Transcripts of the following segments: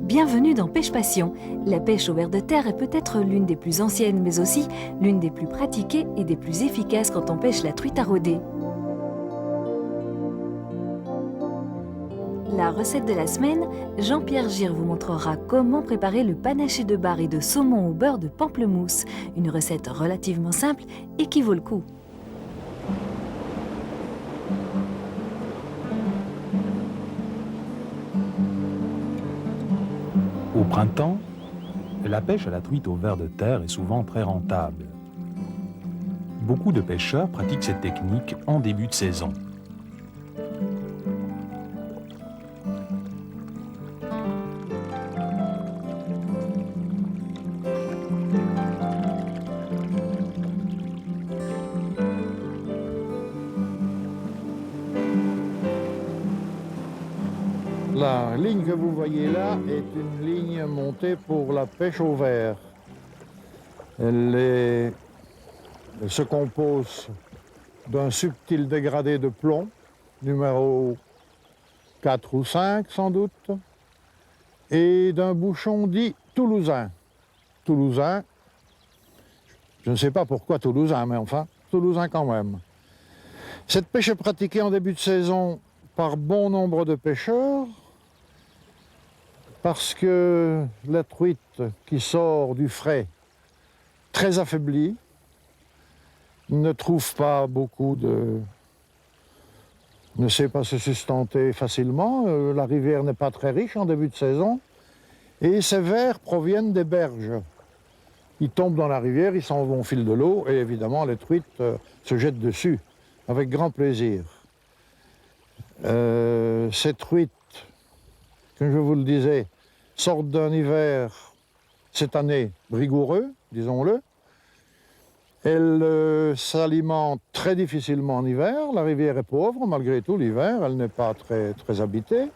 Bienvenue dans Pêche Passion. La pêche au ver de terre est peut-être l'une des plus anciennes, mais aussi l'une des plus pratiquées et des plus efficaces quand on pêche la truite à rôder. La recette de la semaine, Jean-Pierre Gir vous montrera comment préparer le panaché de bar et de saumon au beurre de pamplemousse. Une recette relativement simple et qui vaut le coup. Au printemps, la pêche à la truite au ver de terre est souvent très rentable. Beaucoup de pêcheurs pratiquent cette technique en début de saison. La ligne que vous voyez là est une ligne montée pour la pêche au ver. Elle se compose d'un subtil dégradé de plomb, numéro 4 ou 5 sans doute, et d'un bouchon dit toulousain. Toulousain, je ne sais pas pourquoi toulousain, mais enfin, toulousain quand même. Cette pêche est pratiquée en début de saison par bon nombre de pêcheurs, parce que la truite qui sort du frais, très affaiblie, ne trouve pas ne sait pas se sustenter facilement. La rivière n'est pas très riche en début de saison. Et ces vers proviennent des berges. Ils tombent dans la rivière, ils s'en vont au fil de l'eau, et évidemment les truites se jettent dessus, avec grand plaisir. Ces truites, comme je vous le disais, sortent d'un hiver, cette année, rigoureux, disons-le. Elles s'alimentent très difficilement en hiver. La rivière est pauvre, malgré tout, l'hiver. Elle n'est pas très habitée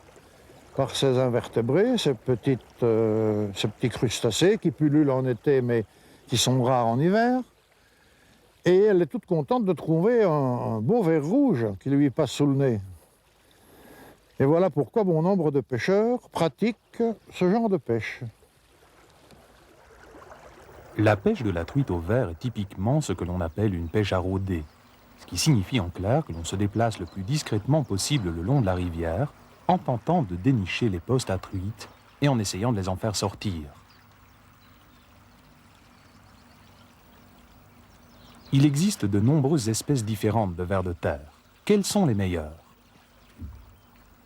par ces invertébrés, ces petits crustacés qui pullulent en été, mais qui sont rares en hiver. Et elle est toute contente de trouver un beau ver rouge qui lui passe sous le nez. Et voilà pourquoi bon nombre de pêcheurs pratiquent ce genre de pêche. La pêche de la truite au ver est typiquement ce que l'on appelle une pêche à rôder, ce qui signifie en clair que l'on se déplace le plus discrètement possible le long de la rivière en tentant de dénicher les postes à truite et en essayant de les en faire sortir. Il existe de nombreuses espèces différentes de vers de terre. Quelles sont les meilleures ?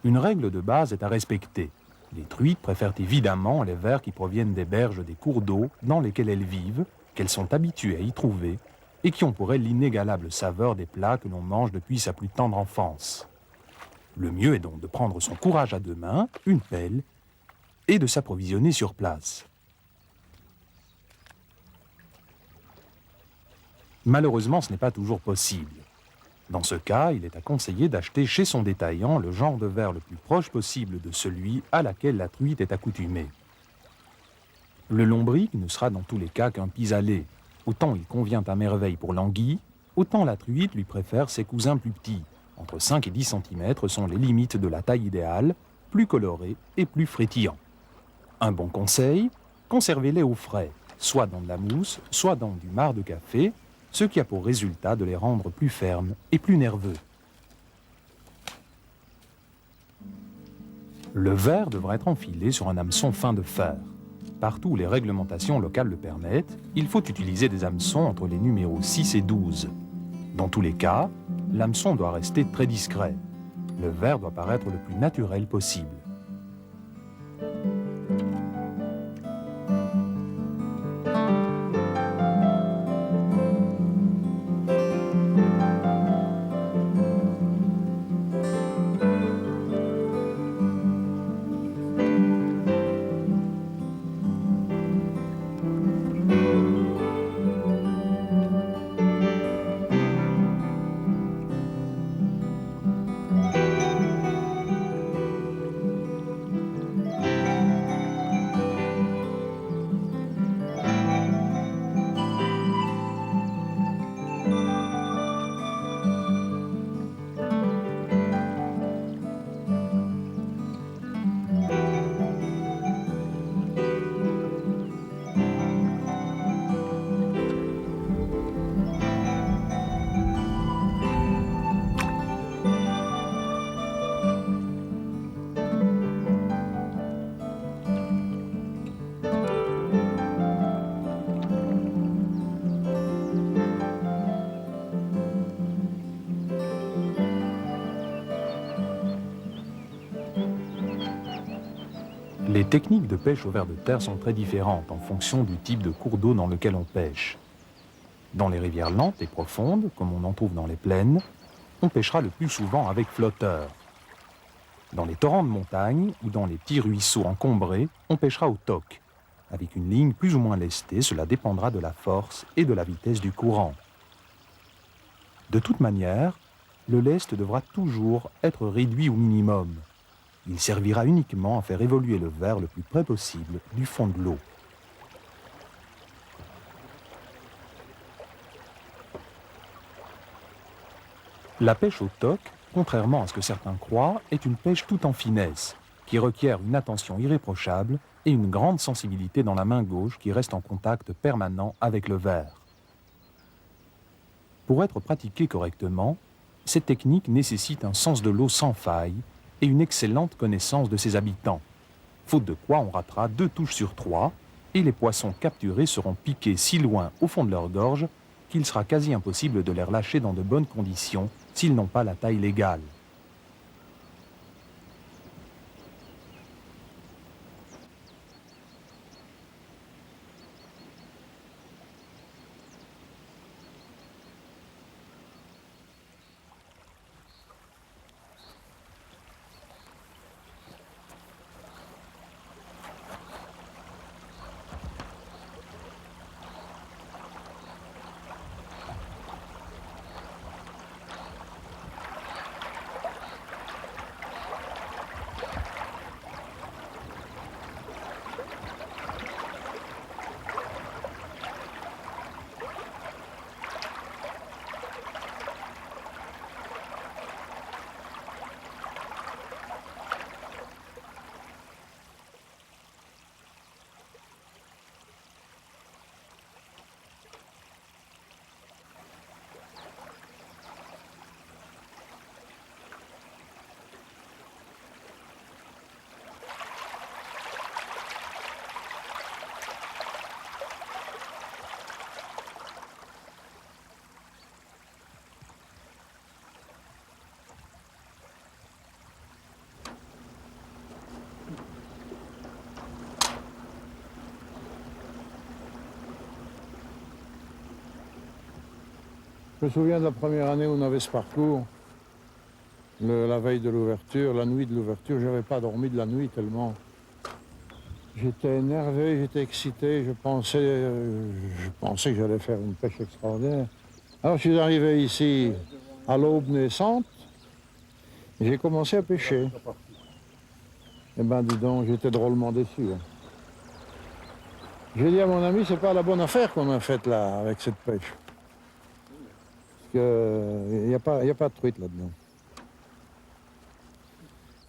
Une règle de base est à respecter. Les truites préfèrent évidemment les vers qui proviennent des berges des cours d'eau dans lesquels elles vivent, qu'elles sont habituées à y trouver, et qui ont pour elles l'inégalable saveur des plats que l'on mange depuis sa plus tendre enfance. Le mieux est donc de prendre son courage à deux mains, une pelle, et de s'approvisionner sur place. Malheureusement, ce n'est pas toujours possible. Dans ce cas, il est à conseiller d'acheter chez son détaillant le genre de ver le plus proche possible de celui à laquelle la truite est accoutumée. Le lombric ne sera dans tous les cas qu'un pis-aller. Autant il convient à merveille pour l'anguille, autant la truite lui préfère ses cousins plus petits. Entre 5 et 10 cm sont les limites de la taille idéale, plus colorés et plus frétillants. Un bon conseil, conservez-les au frais, soit dans de la mousse, soit dans du marc de café, ce qui a pour résultat de les rendre plus fermes et plus nerveux. Le ver devra être enfilé sur un hameçon fin de fer. Partout où les réglementations locales le permettent, il faut utiliser des hameçons entre les numéros 6 et 12. Dans tous les cas, l'hameçon doit rester très discret. Le ver doit paraître le plus naturel possible. Les techniques de pêche au ver de terre sont très différentes en fonction du type de cours d'eau dans lequel on pêche. Dans les rivières lentes et profondes, comme on en trouve dans les plaines, on pêchera le plus souvent avec flotteur. Dans les torrents de montagne ou dans les petits ruisseaux encombrés, on pêchera au toc. Avec une ligne plus ou moins lestée, cela dépendra de la force et de la vitesse du courant. De toute manière, le lest devra toujours être réduit au minimum. Il servira uniquement à faire évoluer le ver le plus près possible du fond de l'eau. La pêche au toc, contrairement à ce que certains croient, est une pêche tout en finesse, qui requiert une attention irréprochable et une grande sensibilité dans la main gauche qui reste en contact permanent avec le ver. Pour être pratiquée correctement, cette technique nécessite un sens de l'eau sans faille et une excellente connaissance de ses habitants, faute de quoi on ratera 2 touches sur 3 et les poissons capturés seront piqués si loin au fond de leur gorge qu'il sera quasi impossible de les relâcher dans de bonnes conditions s'ils n'ont pas la taille légale. Je me souviens de la première année où on avait ce parcours, la veille de l'ouverture, la nuit de l'ouverture. Je n'avais pas dormi de la nuit tellement. J'étais énervé, j'étais excité, je pensais que j'allais faire une pêche extraordinaire. Alors je suis arrivé ici à l'aube naissante et j'ai commencé à pêcher. Eh ben dis donc, j'étais drôlement déçu. Hein. J'ai dit à mon ami, c'est pas la bonne affaire qu'on a faite là avec cette pêche. Parce qu'il n'y a pas de truite là-dedans.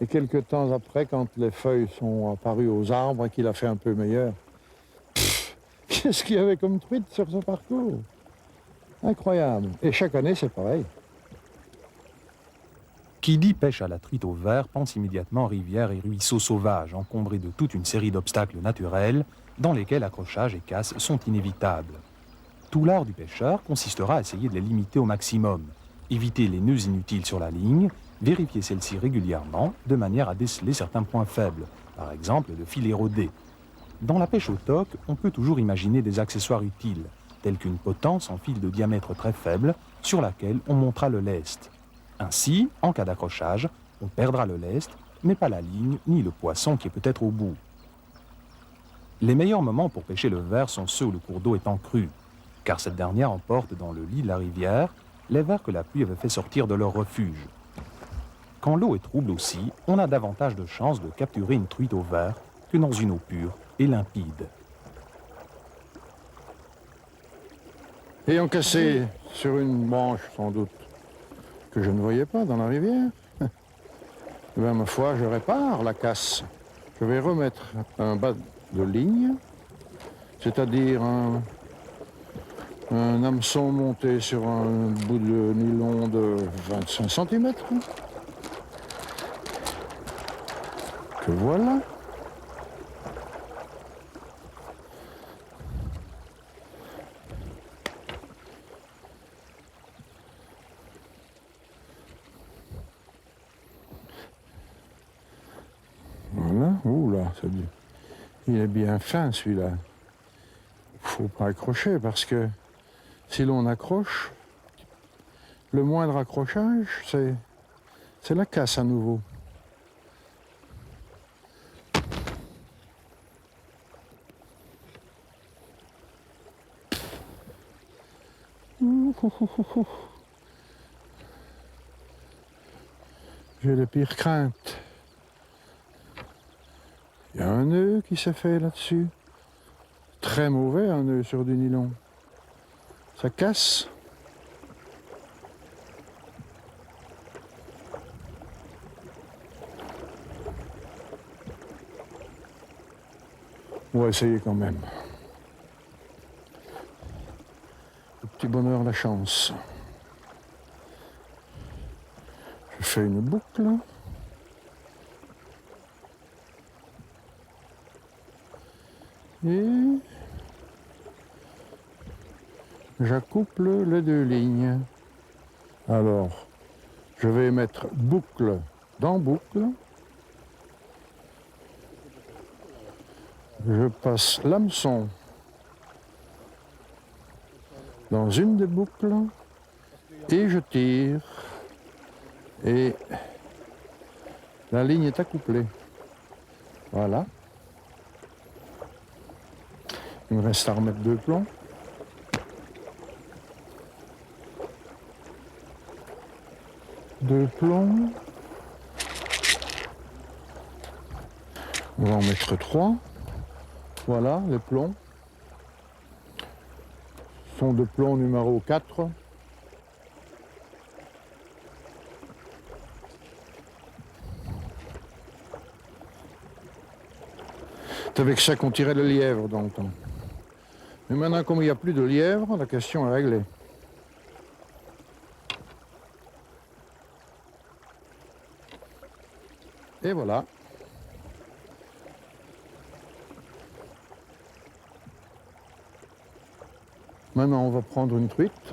Et quelques temps après, quand les feuilles sont apparues aux arbres et qu'il a fait un peu meilleur, qu'est-ce qu'il y avait comme truite sur ce parcours? Incroyable. Et chaque année, c'est pareil. Qui dit pêche à la truite au ver pense immédiatement rivières et ruisseaux sauvages encombrés de toute une série d'obstacles naturels dans lesquels accrochage et casse sont inévitables. Tout l'art du pêcheur consistera à essayer de les limiter au maximum, éviter les nœuds inutiles sur la ligne, vérifier celle-ci régulièrement de manière à déceler certains points faibles, par exemple le fil érodé. Dans la pêche au toc, on peut toujours imaginer des accessoires utiles, tels qu'une potence en fil de diamètre très faible sur laquelle on montera le lest. Ainsi, en cas d'accrochage, on perdra le lest, mais pas la ligne ni le poisson qui est peut-être au bout. Les meilleurs moments pour pêcher le ver sont ceux où le cours d'eau est en crue, car cette dernière emporte dans le lit de la rivière les vers que la pluie avait fait sortir de leur refuge. Quand l'eau est trouble aussi, on a davantage de chances de capturer une truite au ver que dans une eau pure et limpide. Ayant cassé sur une branche, sans doute, que je ne voyais pas dans la rivière, eh bien, ma foi, je répare la casse. Je vais remettre un bas de ligne, c'est-à-dire un hameçon monté sur un bout de nylon de 25 cm. Que voilà. Voilà, ouh là, c'est bien. Il est bien fin celui-là. Il ne faut pas accrocher parce que si l'on accroche, le moindre accrochage, c'est la casse à nouveau. J'ai les pires craintes. Il y a un nœud qui s'est fait là-dessus. Très mauvais, un nœud sur du nylon. Ça casse. On va essayer quand même. Le petit bonheur, la chance. Je fais une boucle. Et j'accouple les deux lignes. Alors, je vais mettre boucle dans boucle. Je passe l'hameçon dans une des boucles et je tire. Et la ligne est accouplée. Voilà. Il me reste à remettre 2 plombs. Deux plombs. On va en mettre 3. Voilà les plombs. Ce sont de plombs numéro 4. C'est avec ça qu'on tirait le lièvre dans le temps. Mais maintenant, comme il n'y a plus de lièvre, la question est réglée. Et voilà. Maintenant, on va prendre une truite.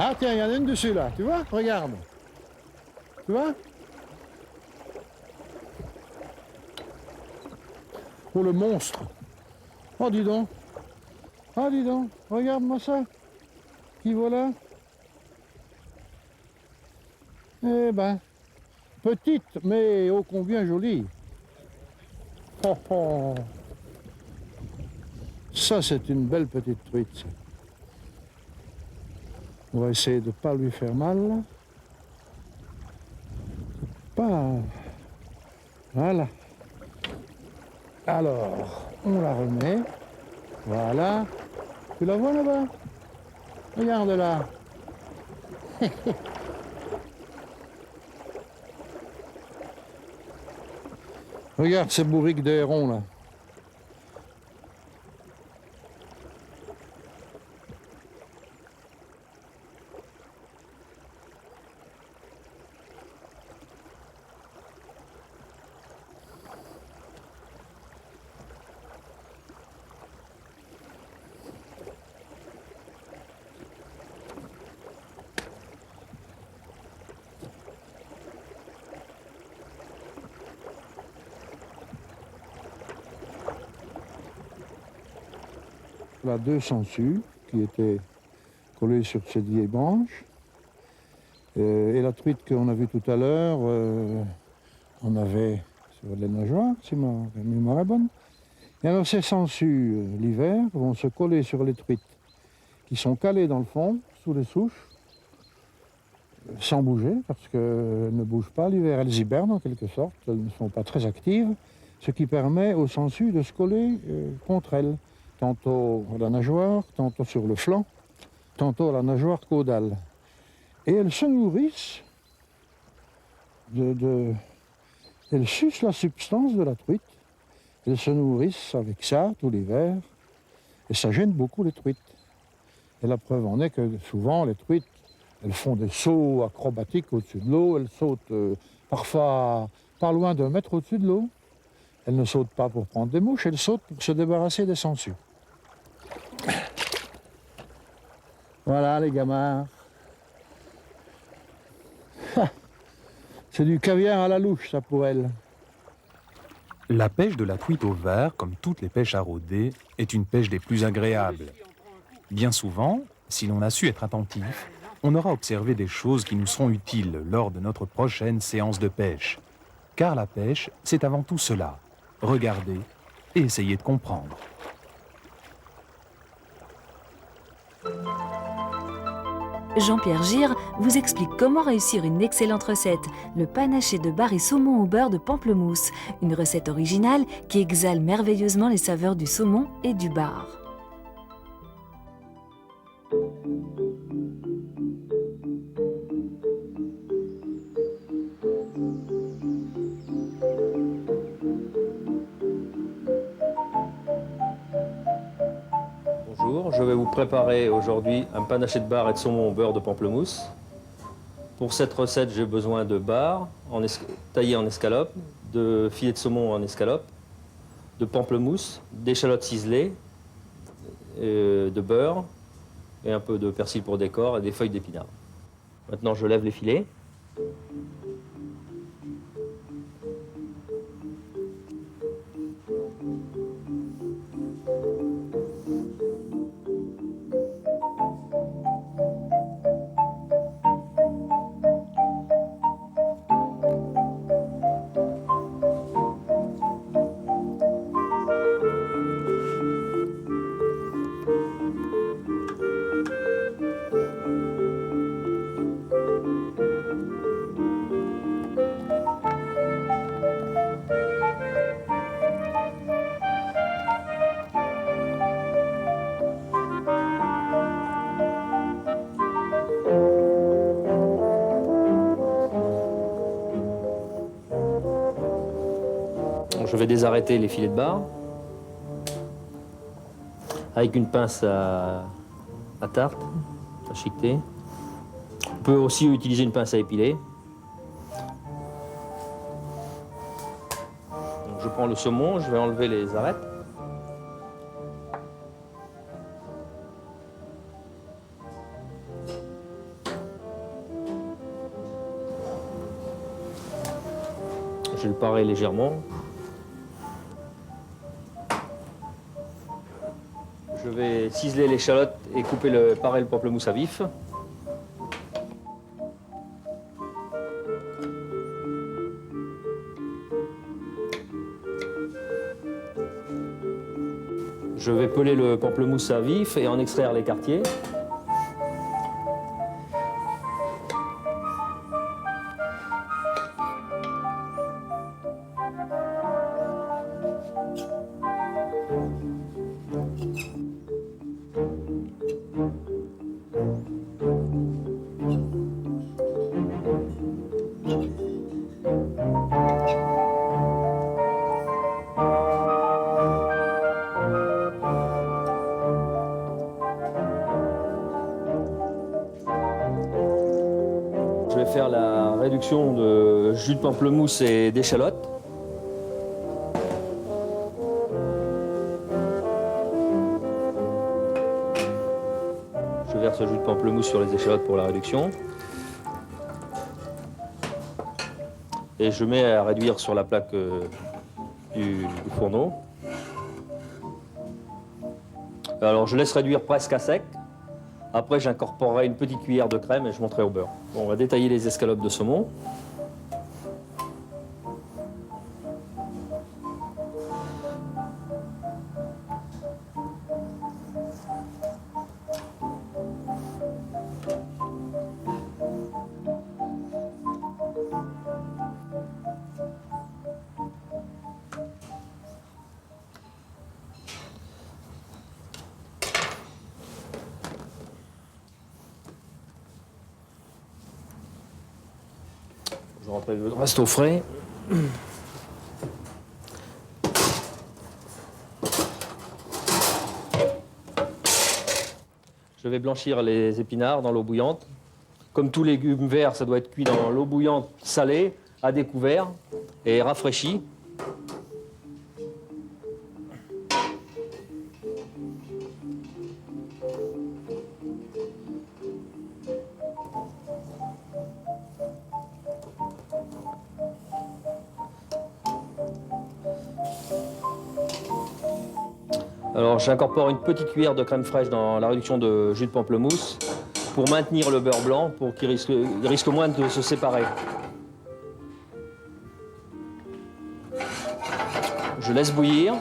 Ah tiens, il y en a une dessus là, tu vois? Regarde. Tu vois? Oh le monstre! Oh dis donc! Ah dis donc! Regarde-moi ça! Qui voilà? Eh ben, petite, mais ô combien jolie! Oh oh! Ça c'est une belle petite truite, ça. On va essayer de ne pas lui faire mal. Pas. Voilà. Alors, on la remet. Voilà. Tu la vois là-bas? Regarde là. Regarde ces bourriques de hérons là. Là, 2 sangsues qui étaient collées sur cette vieille branche. Et la truite qu'on a vue tout à l'heure, on avait sur les nageoires, si ma mémoire est bonne. Et alors ces sangsues, l'hiver, vont se coller sur les truites qui sont calées dans le fond, sous les souches, sans bouger, parce qu'elles ne bougent pas l'hiver. Elles hibernent en quelque sorte, elles ne sont pas très actives, ce qui permet aux sangsues de se coller contre elles. Tantôt à la nageoire, tantôt sur le flanc, tantôt à la nageoire caudale. Et elles se nourrissent elles sucent la substance de la truite. Elles se nourrissent avec ça tout l'hiver. Et ça gêne beaucoup les truites. Et la preuve en est que souvent les truites, elles font des sauts acrobatiques au-dessus de l'eau, elles sautent parfois pas loin d'1 mètre au-dessus de l'eau. Elle ne saute pas pour prendre des mouches, elle saute pour se débarrasser des sangsues. Voilà les gamins. C'est du caviar à la louche, ça, pour elle. La pêche de la truite au verre, comme toutes les pêches à rôder, est une pêche des plus agréables. Bien souvent, si l'on a su être attentif, on aura observé des choses qui nous seront utiles lors de notre prochaine séance de pêche. Car la pêche, c'est avant tout cela. Regarder et essayer de comprendre. Jean-Pierre Gire vous explique comment réussir une excellente recette, le panaché de bar et saumon au beurre de pamplemousse, une recette originale qui exhale merveilleusement les saveurs du saumon et du bar. Bonjour, je vais vous préparer aujourd'hui un panaché de bar et de saumon au beurre de pamplemousse. Pour cette recette, j'ai besoin de bar taillé en escalope, de filets de saumon en escalope, de pamplemousse, d'échalotes ciselées, de beurre et un peu de persil pour décor et des feuilles d'épinards. Maintenant, je lève les filets. Je vais désarrêter les filets de bar avec une pince à tarte, à chiqueter. On peut aussi utiliser une pince à épiler. Donc je prends le saumon, je vais enlever les arêtes. Je vais le parer légèrement. Je vais ciseler l'échalote et parer le pamplemousse à vif. Je vais peler le pamplemousse à vif et en extraire les quartiers. Je vais faire la réduction de jus de pamplemousse et d'échalote. Je verse le jus de pamplemousse sur les échalotes pour la réduction. Et je mets à réduire sur la plaque du fourneau. Alors je laisse réduire presque à sec. Après, j'incorporerai une petite cuillère de crème et je monterai au beurre. Bon, on va détailler les escalopes de saumon. Je rentre le reste au frais. Je vais blanchir les épinards dans l'eau bouillante. Comme tous les légumes verts, ça doit être cuit dans l'eau bouillante salée. à découvert et rafraîchi. Alors j'incorpore une petite cuillère de crème fraîche dans la réduction de jus de pamplemousse pour maintenir le beurre blanc, pour qu'il risque moins de se séparer. Je laisse bouillir.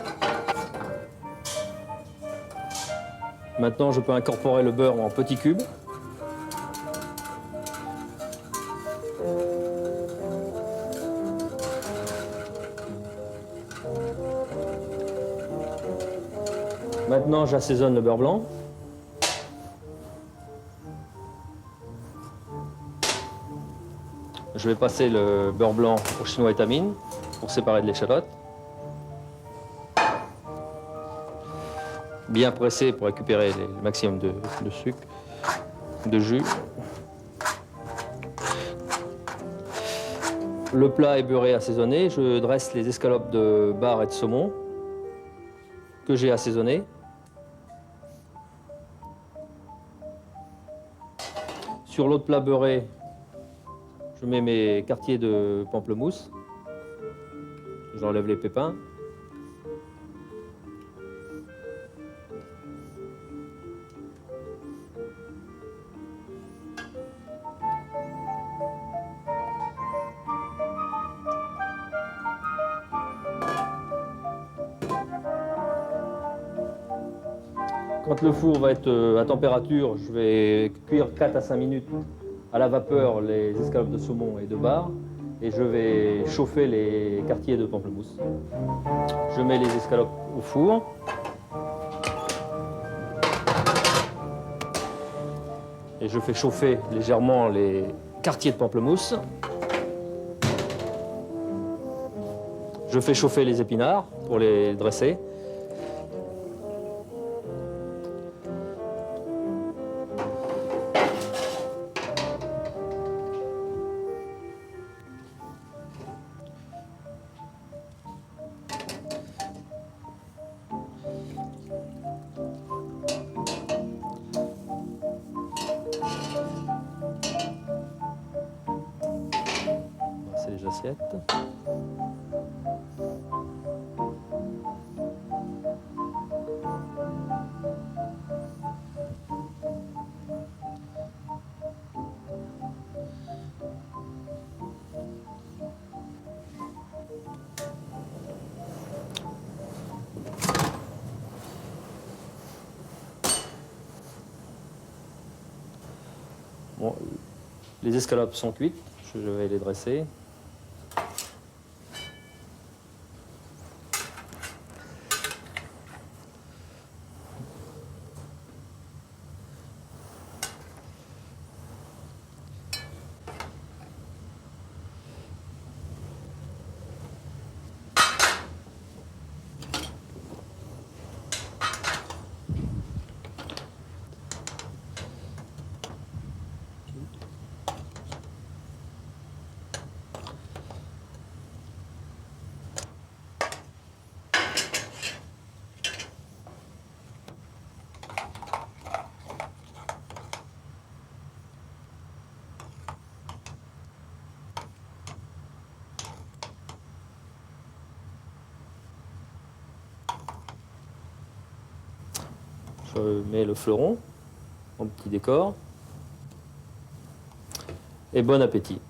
Maintenant, je peux incorporer le beurre en petits cubes. Maintenant, j'assaisonne le beurre blanc. Je vais passer le beurre blanc au chinois étamine pour séparer de l'échalote. Bien pressé pour récupérer le maximum de sucre, de jus. Le plat est beurré, assaisonné. Je dresse les escalopes de bar et de saumon que j'ai assaisonnées. Sur l'autre plat beurré, je mets mes quartiers de pamplemousse. J'enlève les pépins. Quand le four va être à température, je vais cuire 4 à 5 minutes à la vapeur les escalopes de saumon et de bar et je vais chauffer les quartiers de pamplemousse. Je mets les escalopes au four. Et je fais chauffer légèrement les quartiers de pamplemousse. Je fais chauffer les épinards pour les dresser. C'est les assiettes. Bon, les escalopes sont cuites, je vais les dresser. Je mets le fleuron en petit décor. Et bon appétit.